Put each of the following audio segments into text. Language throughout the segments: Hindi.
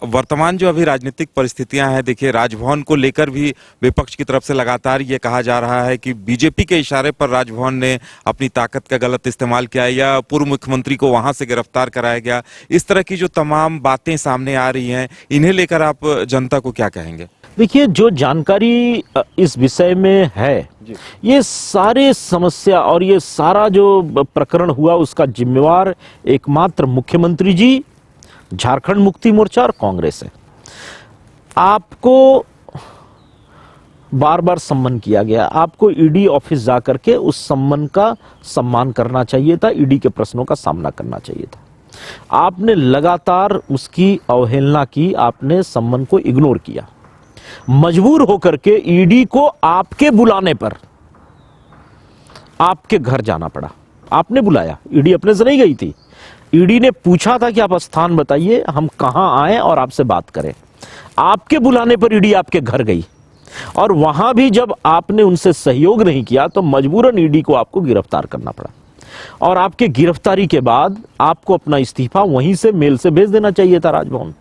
वर्तमान जो अभी राजनीतिक परिस्थितियां हैं, देखिए राजभवन को लेकर भी विपक्ष की तरफ से लगातार ये कहा जा रहा है कि बीजेपी के इशारे पर राजभवन ने अपनी ताकत का गलत इस्तेमाल किया या पूर्व मुख्यमंत्री को वहां से गिरफ्तार कराया गया। इस तरह की जो तमाम बातें सामने आ रही हैं, इन्हें लेकर आप जनता को क्या कहेंगे? देखिए, जो जानकारी इस विषय में है, ये सारे समस्या और ये सारा जो प्रकरण हुआ उसका जिम्मेवार एकमात्र मुख्यमंत्री जी, झारखंड मुक्ति मोर्चा और कांग्रेस है। आपको बार बार सम्मन किया गया, आपको ईडी ऑफिस जाकर के उस सम्मन का सम्मान करना चाहिए था, ईडी के प्रश्नों का सामना करना चाहिए था। आपने लगातार उसकी अवहेलना की, आपने सम्मन को इग्नोर किया। मजबूर होकर के ईडी को आपके बुलाने पर आपके घर जाना पड़ा। आपने बुलाया, ईडी अपने से नहीं गई थी। ईडी ने पूछा था कि आप स्थान बताइए, हम कहां आए और आपसे बात करें। आपके बुलाने पर ईडी आपके घर गई और वहां भी जब आपने उनसे सहयोग नहीं किया तो मजबूरन ईडी को आपको गिरफ्तार करना पड़ा। और आपके गिरफ्तारी के बाद आपको अपना इस्तीफा वहीं से मेल से भेज देना चाहिए था राजभवन।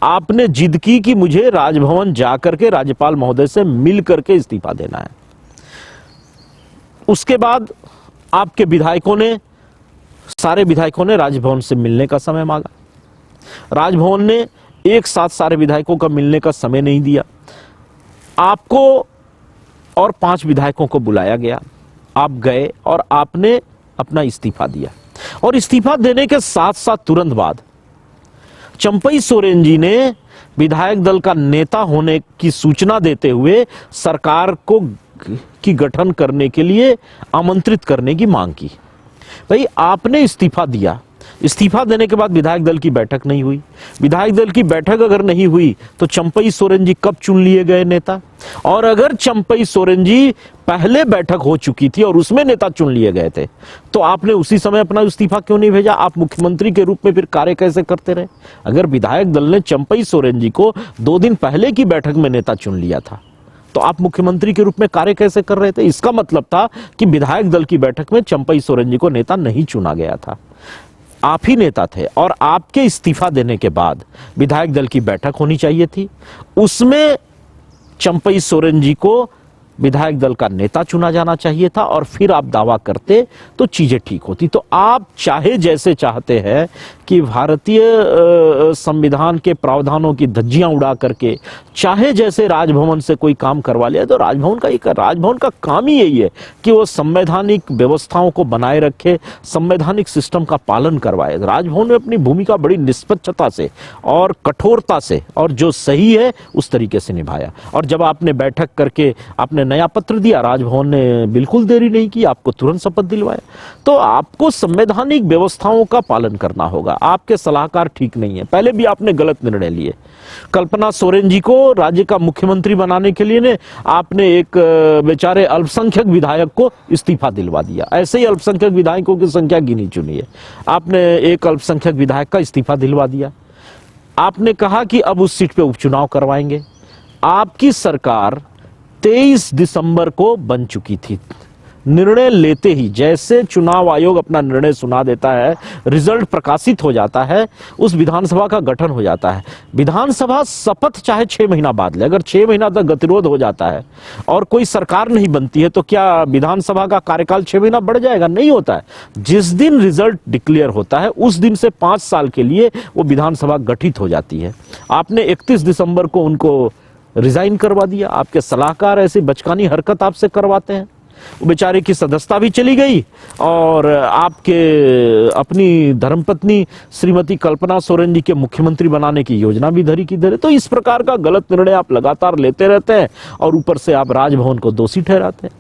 आपने जिद की कि मुझे राजभवन जाकर के राज्यपाल महोदय से मिल करके इस्तीफा देना है। उसके बाद आपके विधायकों ने, सारे विधायकों ने राजभवन से मिलने का समय मांगा। राजभवन ने एक साथ सारे विधायकों का मिलने का समय नहीं दिया। आपको और 5 विधायकों को बुलाया गया, आप गए और आपने अपना इस्तीफा दिया। और इस्तीफा देने के साथ साथ तुरंत बाद चंपई सोरेन जी ने विधायक दल का नेता होने की सूचना देते हुए सरकार को की गठन करने के लिए आमंत्रित करने की मांग की। भाई, आपने इस्तीफा दिया, इस्तीफा देने के बाद विधायक दल की बैठक नहीं हुई। विधायक दल की बैठक अगर नहीं हुई तो चंपई सोरेन जी कब चुन लिए गए नेता? और अगर चंपई सोरेन जी पहले बैठक हो चुकी थी और उसमें नेता चुन लिए गए थे तो आपने उसी समय अपना इस्तीफा क्यों नहीं भेजा? आप मुख्यमंत्री के रूप में फिर कार्य कैसे करते रहे? अगर विधायक दल ने चंपई सोरेन जी को 2 दिन पहले की बैठक में नेता चुन लिया था तो आप मुख्यमंत्री के रूप में कार्य कैसे कर रहे थे? इसका मतलब था कि विधायक दल की बैठक में चंपई सोरेन जी को नेता नहीं चुना गया था, आप ही नेता थे। और आपके इस्तीफा देने के बाद विधायक दल की बैठक होनी चाहिए थी, उसमें चंपई सोरेन जी को विधायक दल का नेता चुना जाना चाहिए था और फिर आप दावा करते तो चीजें ठीक होती। तो आप चाहे जैसे चाहते हैं कि भारतीय संविधान के प्रावधानों की धज्जियां उड़ा करके चाहे जैसे राजभवन से कोई काम करवा लिया, तो राजभवन का काम ही यही है कि वो संवैधानिक व्यवस्थाओं को बनाए रखे, संवैधानिक सिस्टम का पालन करवाए। राजभवन ने अपनी भूमिका बड़ी निष्पक्षता से और कठोरता से और जो सही है उस तरीके से निभाया। और जब आपने बैठक करके आपने नया पत्र दिया, राजभवन ने बिल्कुल देरी नहीं की, आपको तुरंत शपथ दिलवाया। तो आपको संवैधानिक व्यवस्थाओं का पालन करना होगा। आपके सलाहकार ठीक नहीं है, पहले भी आपने गलत निर्णय लिए। कल्पना सोरेन जी को राज्य का मुख्यमंत्री बनाने के लिए ने आपने एक बेचारे अल्पसंख्यक विधायक को इस्तीफा दिलवा दिया। ऐसे ही अल्पसंख्यक विधायकों की संख्या गिनी चुनी है, आपने एक अल्पसंख्यक विधायक का इस्तीफा दिलवा दिया। आपने कहा कि अब उस सीट पे उपचुनाव करवाएंगे। आपकी सरकार 23 दिसंबर को बन चुकी थी। निर्णय लेते ही जैसे चुनाव आयोग अपना निर्णय सुना देता है, रिजल्ट प्रकाशित हो जाता है, उस विधानसभा का गठन हो जाता है। विधानसभा शपथ चाहे 6 महीना बाद ले, अगर 6 महीना तक गतिरोध हो जाता है और कोई सरकार नहीं बनती है तो क्या विधानसभा का कार्यकाल 6 महीना बढ़ जाएगा? नहीं होता है। जिस दिन रिजल्ट डिक्लेयर होता है उस दिन से 5 साल के लिए वो विधानसभा गठित हो जाती है। आपने 31 दिसंबर को उनको रिजाइन करवा दिया। आपके सलाहकार ऐसी बचकानी हरकत आपसे करवाते हैं। वो बेचारे की सदस्यता भी चली गई और आपके अपनी धर्मपत्नी श्रीमती कल्पना सोरेन जी के मुख्यमंत्री बनाने की योजना भी धरी की धरे। तो इस प्रकार का गलत निर्णय आप लगातार लेते रहते हैं और ऊपर से आप राजभवन को दोषी ठहराते हैं।